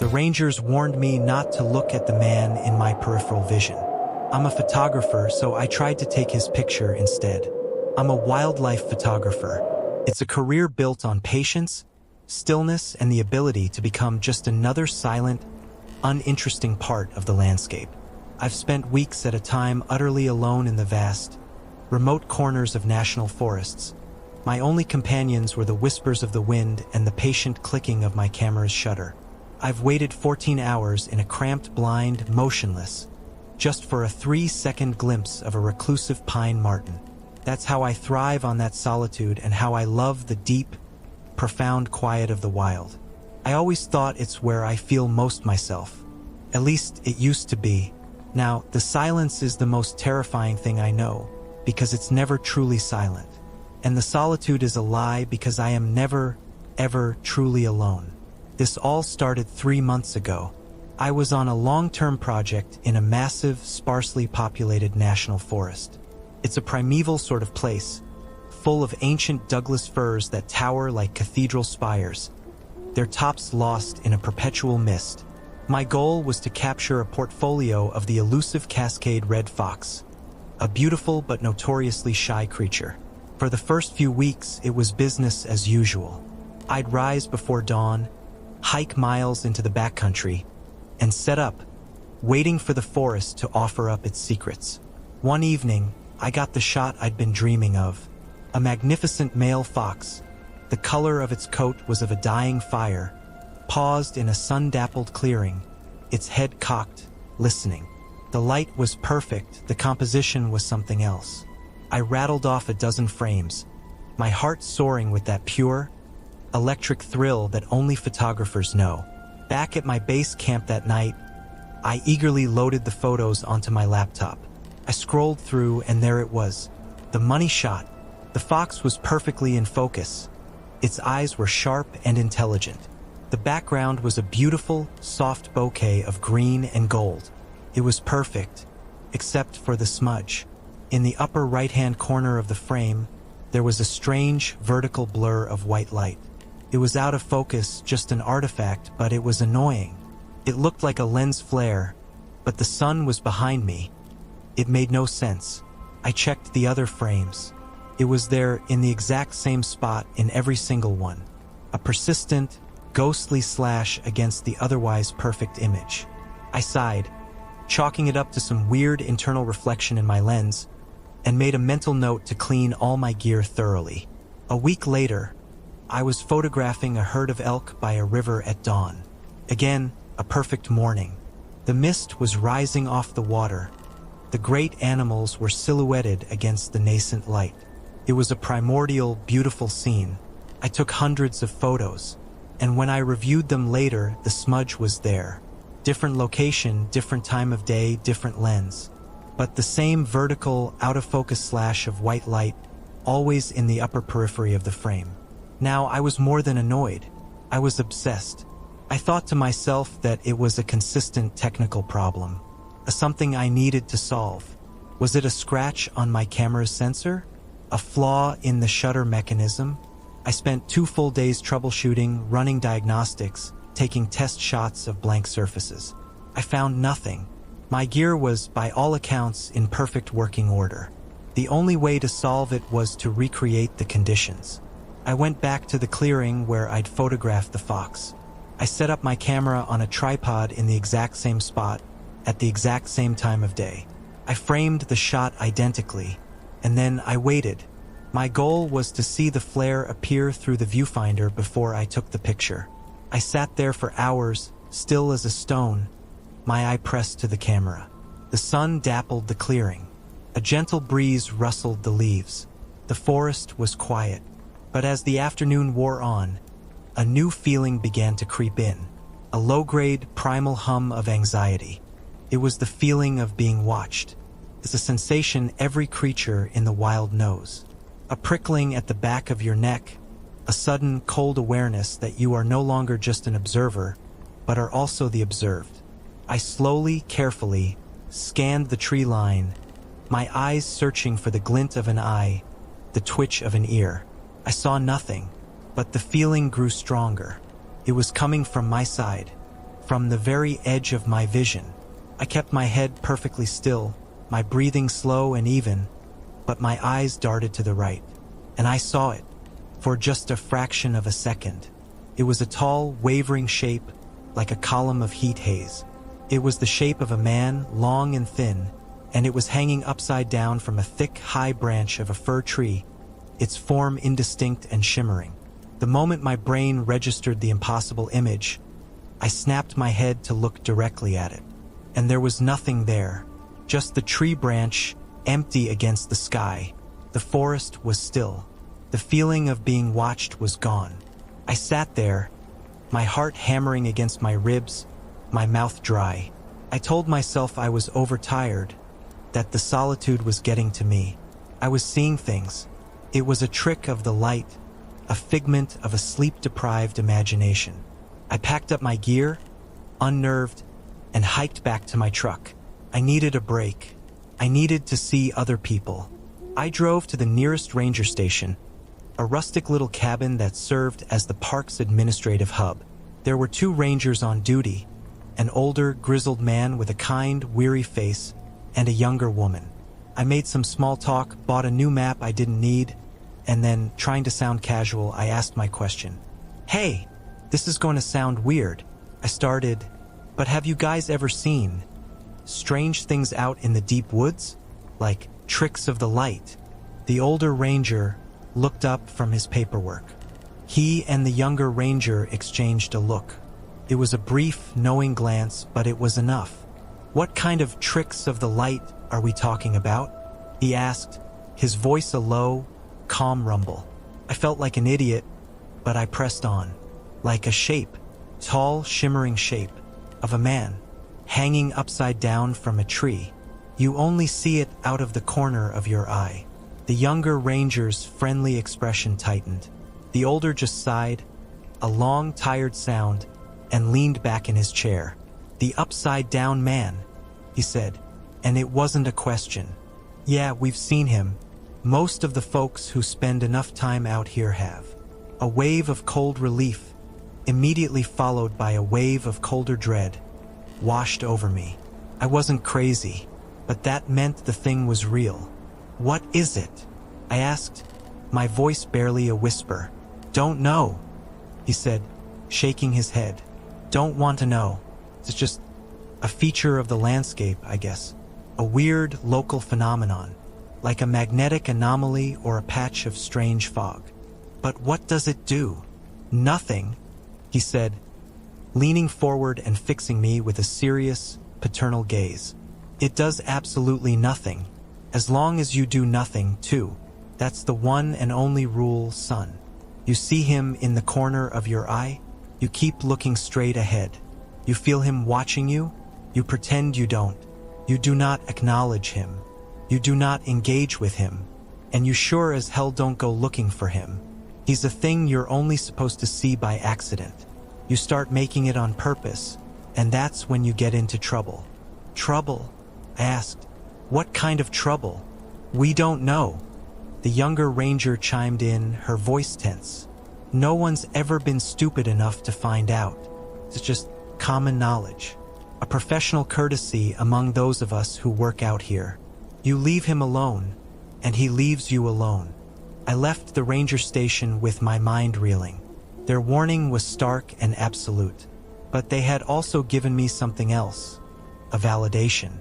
The rangers warned me not to look at the man in my peripheral vision. I'm a photographer, so I tried to take his picture instead. I'm a wildlife photographer. It's a career built on patience, stillness, and the ability to become just another silent, uninteresting part of the landscape. I've spent weeks at a time utterly alone in the vast, remote corners of national forests. My only companions were the whispers of the wind and the patient clicking of my camera's shutter. I've waited 14 hours in a cramped blind, motionless, just for a 3-second glimpse of a reclusive pine marten. That's how I thrive on that solitude and how I love the deep, profound quiet of the wild. I always thought it's where I feel most myself. At least it used to be. Now, the silence is the most terrifying thing I know, because it's never truly silent. And the solitude is a lie because I am never, ever truly alone. This all started 3 months ago. I was on a long-term project in a massive, sparsely populated national forest. It's a primeval sort of place, full of ancient Douglas firs that tower like cathedral spires, their tops lost in a perpetual mist. My goal was to capture a portfolio of the elusive Cascade red fox, a beautiful but notoriously shy creature. For the first few weeks, it was business as usual. I'd rise before dawn, hike miles into the backcountry, and set up, waiting for the forest to offer up its secrets. One evening, I got the shot I'd been dreaming of. A magnificent male fox, the color of its coat was of a dying fire, paused in a sun-dappled clearing, its head cocked, listening. The light was perfect, the composition was something else. I rattled off a dozen frames, my heart soaring with that pure, electric thrill that only photographers know. Back at my base camp that night, I eagerly loaded the photos onto my laptop. I scrolled through and there it was, the money shot. The fox was perfectly in focus. Its eyes were sharp and intelligent. The background was a beautiful, soft bouquet of green and gold. It was perfect, except for the smudge. In the upper right-hand corner of the frame, there was a strange, vertical blur of white light. It was out of focus, just an artifact, but it was annoying. It looked like a lens flare, but the sun was behind me. It made no sense. I checked the other frames. It was there in the exact same spot in every single one. A persistent, ghostly slash against the otherwise perfect image. I sighed, chalking it up to some weird internal reflection in my lens, and made a mental note to clean all my gear thoroughly. A week later, I was photographing a herd of elk by a river at dawn. Again, a perfect morning. The mist was rising off the water. The great animals were silhouetted against the nascent light. It was a primordial, beautiful scene. I took hundreds of photos, and when I reviewed them later, the smudge was there. Different location, different time of day, different lens. But the same vertical, out-of-focus slash of white light, always in the upper periphery of the frame. Now, I was more than annoyed. I was obsessed. I thought to myself that it was a consistent technical problem, something I needed to solve. Was it a scratch on my camera's sensor? A flaw in the shutter mechanism? I spent 2 full days troubleshooting, running diagnostics, taking test shots of blank surfaces. I found nothing. My gear was, by all accounts, in perfect working order. The only way to solve it was to recreate the conditions. I went back to the clearing where I'd photographed the fox. I set up my camera on a tripod in the exact same spot, at the exact same time of day. I framed the shot identically, and then I waited. My goal was to see the flare appear through the viewfinder before I took the picture. I sat there for hours, still as a stone, my eye pressed to the camera. The sun dappled the clearing. A gentle breeze rustled the leaves. The forest was quiet. But as the afternoon wore on, a new feeling began to creep in. A low-grade, primal hum of anxiety. It was the feeling of being watched. It's a sensation every creature in the wild knows. A prickling at the back of your neck, a sudden cold awareness that you are no longer just an observer, but are also the observed. I slowly, carefully, scanned the tree line, my eyes searching for the glint of an eye, the twitch of an ear. I saw nothing, but the feeling grew stronger. It was coming from my side, from the very edge of my vision. I kept my head perfectly still, my breathing slow and even, but my eyes darted to the right, and I saw it, for just a fraction of a second. It was a tall, wavering shape, like a column of heat haze. It was the shape of a man, long and thin, and it was hanging upside down from a thick, high branch of a fir tree, its form indistinct and shimmering. The moment my brain registered the impossible image, I snapped my head to look directly at it. And there was nothing there, just the tree branch, empty against the sky. The forest was still. The feeling of being watched was gone. I sat there, my heart hammering against my ribs, my mouth dry. I told myself I was overtired, that the solitude was getting to me. I was seeing things. It was a trick of the light, a figment of a sleep-deprived imagination. I packed up my gear, unnerved, and hiked back to my truck. I needed a break. I needed to see other people. I drove to the nearest ranger station, a rustic little cabin that served as the park's administrative hub. There were 2 rangers on duty, an older, grizzled man with a kind, weary face, and a younger woman. I made some small talk, bought a new map I didn't need, and then, trying to sound casual, I asked my question. "Hey, this is going to sound weird," I started, "but have you guys ever seen strange things out in the deep woods? Like tricks of the light?" The older ranger looked up from his paperwork. He and the younger ranger exchanged a look. It was a brief, knowing glance, but it was enough. "What kind of tricks of the light are we talking about?" he asked, his voice a low, calm rumble. I felt like an idiot, but I pressed on. Like a shape, tall, shimmering shape, of a man, hanging upside down from a tree. You only see it out of the corner of your eye. The younger ranger's friendly expression tightened. The older just sighed, a long, tired sound, and leaned back in his chair. "The upside-down man," he said, and it wasn't a question. "Yeah, we've seen him. Most of the folks who spend enough time out here have." A wave of cold relief, immediately followed by a wave of colder dread, washed over me. I wasn't crazy, but that meant the thing was real. "What is it?" I asked, my voice barely a whisper. "Don't know," he said, shaking his head. "Don't want to know. It's just a feature of the landscape, I guess. A weird local phenomenon, like a magnetic anomaly or a patch of strange fog." "But what does it do?" "Nothing," he said, leaning forward and fixing me with a serious, paternal gaze. "It does absolutely nothing, as long as you do nothing, too. That's the one and only rule, son. You see him in the corner of your eye? You keep looking straight ahead. You feel him watching you? You pretend you don't. You do not acknowledge him. You do not engage with him. And you sure as hell don't go looking for him. He's a thing you're only supposed to see by accident. You start making it on purpose, and that's when you get into trouble." "Trouble?" I asked. "What kind of trouble?" "We don't know." The younger ranger chimed in, her voice tense. "No one's ever been stupid enough to find out. It's just common knowledge. A professional courtesy among those of us who work out here. You leave him alone, and he leaves you alone." I left the ranger station with my mind reeling. Their warning was stark and absolute, but they had also given me something else. A validation.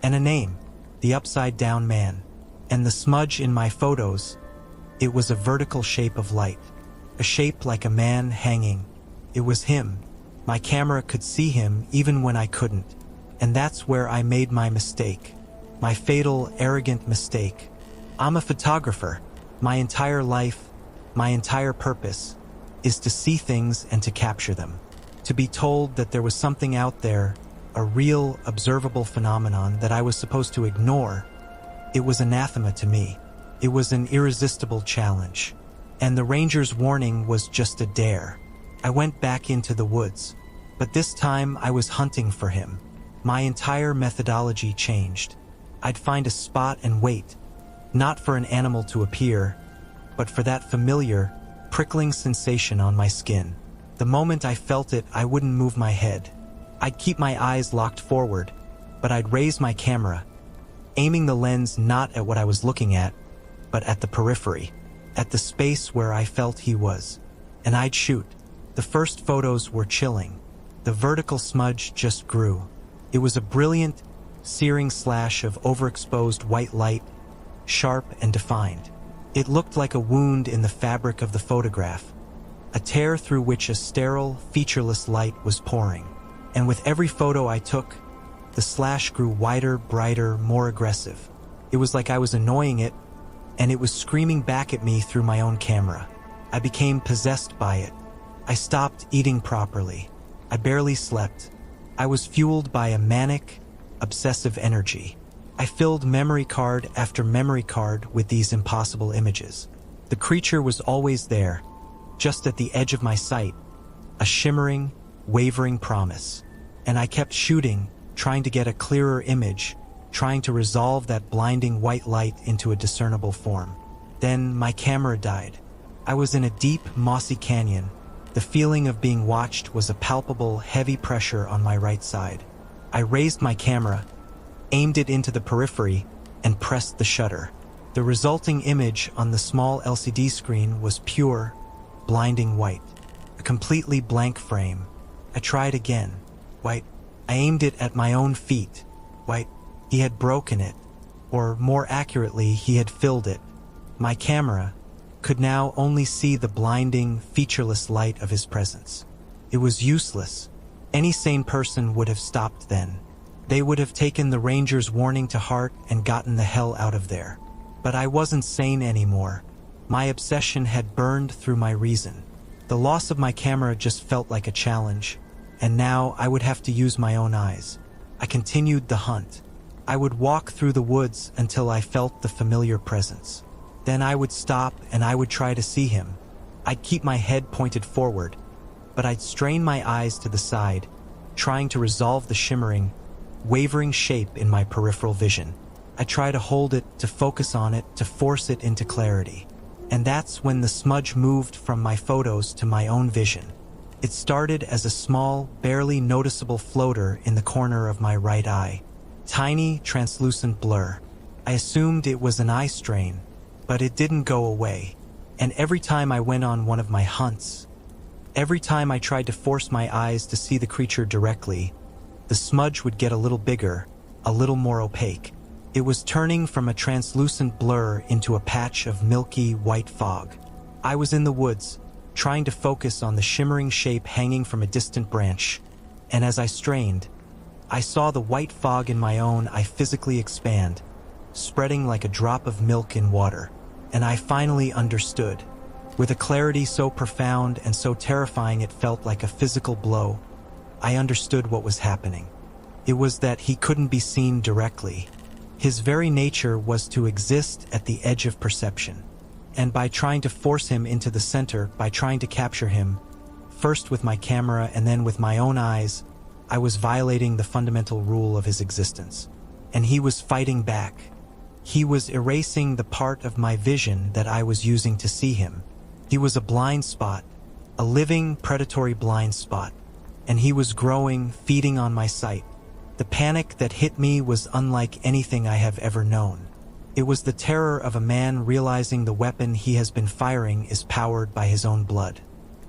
And a name. The upside-down man. And the smudge in my photos. It was a vertical shape of light. A shape like a man hanging. It was him. My camera could see him even when I couldn't. And that's where I made my mistake. My fatal, arrogant mistake. I'm a photographer. My entire life, my entire purpose, is to see things and to capture them. To be told that there was something out there, a real, observable phenomenon that I was supposed to ignore, it was anathema to me. It was an irresistible challenge. And the ranger's warning was just a dare. I went back into the woods, but this time I was hunting for him. My entire methodology changed. I'd find a spot and wait, not for an animal to appear, but for that familiar, prickling sensation on my skin. The moment I felt it, I wouldn't move my head. I'd keep my eyes locked forward, but I'd raise my camera, aiming the lens not at what I was looking at, but at the periphery, at the space where I felt he was. And I'd shoot. The first photos were chilling. The vertical smudge just grew. It was a brilliant, searing slash of overexposed white light, sharp and defined. It looked like a wound in the fabric of the photograph, a tear through which a sterile, featureless light was pouring. And with every photo I took, the slash grew wider, brighter, more aggressive. It was like I was annoying it, and it was screaming back at me through my own camera. I became possessed by it. I stopped eating properly. I barely slept. I was fueled by a manic, obsessive energy. I filled memory card after memory card with these impossible images. The creature was always there, just at the edge of my sight, a shimmering, wavering promise. And I kept shooting, trying to get a clearer image, trying to resolve that blinding white light into a discernible form. Then my camera died. I was in a deep, mossy canyon. The feeling of being watched was a palpable, heavy pressure on my right side. I raised my camera, aimed it into the periphery, and pressed the shutter. The resulting image on the small LCD screen was pure, blinding white. A completely blank frame. I tried again. White. I aimed it at my own feet. White. He had broken it. Or more accurately, he had filled it. My camera could now only see the blinding, featureless light of his presence. It was useless. Any sane person would have stopped then. They would have taken the ranger's warning to heart and gotten the hell out of there. But I wasn't sane anymore. My obsession had burned through my reason. The loss of my camera just felt like a challenge, and now I would have to use my own eyes. I continued the hunt. I would walk through the woods until I felt the familiar presence. Then I would stop and I would try to see him. I'd keep my head pointed forward, but I'd strain my eyes to the side, trying to resolve the shimmering, wavering shape in my peripheral vision. I try to hold it, to focus on it, to force it into clarity. And that's when the smudge moved from my photos to my own vision. It started as a small, barely noticeable floater in the corner of my right eye. Tiny, translucent blur. I assumed it was an eye strain, but it didn't go away. And every time I went on one of my hunts, every time I tried to force my eyes to see the creature directly, the smudge would get a little bigger, a little more opaque. It was turning from a translucent blur into a patch of milky white fog. I was in the woods, trying to focus on the shimmering shape hanging from a distant branch, and as I strained, I saw the white fog in my own eye physically expand, spreading like a drop of milk in water. And I finally understood. With a clarity so profound and so terrifying it felt like a physical blow, I understood what was happening. It was that he couldn't be seen directly. His very nature was to exist at the edge of perception. And by trying to force him into the center, by trying to capture him, first with my camera and then with my own eyes, I was violating the fundamental rule of his existence. And he was fighting back. He was erasing the part of my vision that I was using to see him. He was a blind spot, a living, predatory blind spot. And he was growing, feeding on my sight. The panic that hit me was unlike anything I have ever known. It was the terror of a man realizing the weapon he has been firing is powered by his own blood.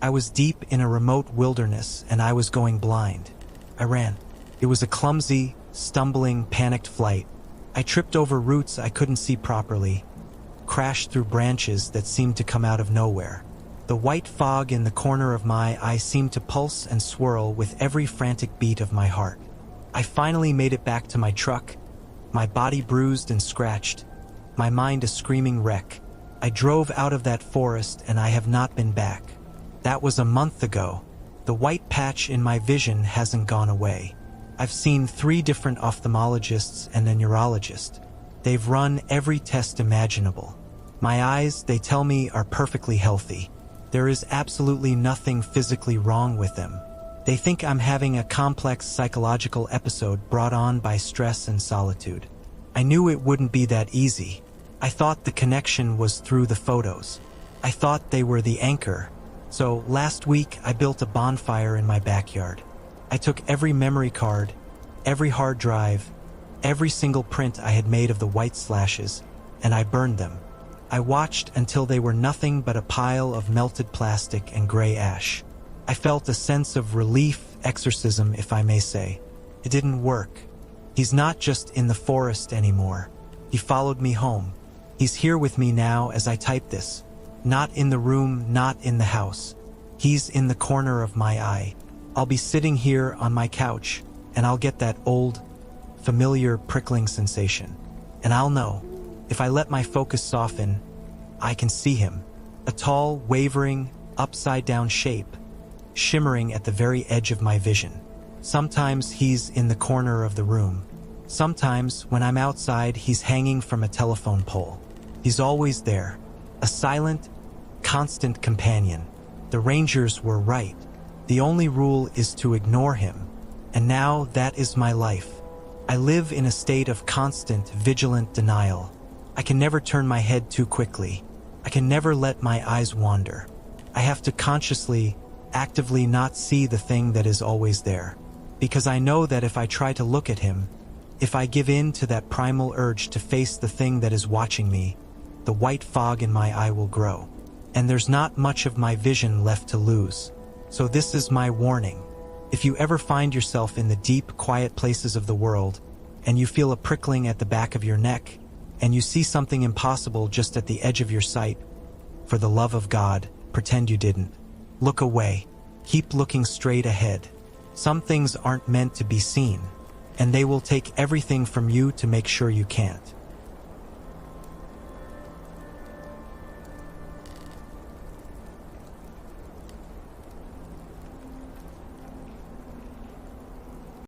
I was deep in a remote wilderness and I was going blind. I ran. It was a clumsy, stumbling, panicked flight. I tripped over roots I couldn't see properly, crashed through branches that seemed to come out of nowhere. The white fog in the corner of my eye seemed to pulse and swirl with every frantic beat of my heart. I finally made it back to my truck, my body bruised and scratched, my mind a screaming wreck. I drove out of that forest and I have not been back. That was a month ago. The white patch in my vision hasn't gone away. I've seen 3 different ophthalmologists and a neurologist. They've run every test imaginable. My eyes, they tell me, are perfectly healthy. There is absolutely nothing physically wrong with them. They think I'm having a complex psychological episode brought on by stress and solitude. I knew it wouldn't be that easy. I thought the connection was through the photos. I thought they were the anchor. So last week I built a bonfire in my backyard. I took every memory card, every hard drive, every single print I had made of the white slashes, and I burned them. I watched until they were nothing but a pile of melted plastic and gray ash. I felt a sense of relief, exorcism, if I may say. It didn't work. He's not just in the forest anymore. He followed me home. He's here with me now as I type this. Not in the room, not in the house. He's in the corner of my eye. I'll be sitting here on my couch, and I'll get that old, familiar prickling sensation. And I'll know, if I let my focus soften, I can see him. A tall, wavering, upside-down shape, shimmering at the very edge of my vision. Sometimes he's in the corner of the room. Sometimes, when I'm outside, he's hanging from a telephone pole. He's always there, a silent, constant companion. The Rangers were right. The only rule is to ignore him. And now that is my life. I live in a state of constant, vigilant denial. I can never turn my head too quickly. I can never let my eyes wander. I have to consciously, actively not see the thing that is always there. Because I know that if I try to look at him, if I give in to that primal urge to face the thing that is watching me, the white fog in my eye will grow. And there's not much of my vision left to lose. So this is my warning. If you ever find yourself in the deep, quiet places of the world, and you feel a prickling at the back of your neck, and you see something impossible just at the edge of your sight, for the love of God, pretend you didn't. Look away. Keep looking straight ahead. Some things aren't meant to be seen, and they will take everything from you to make sure you can't.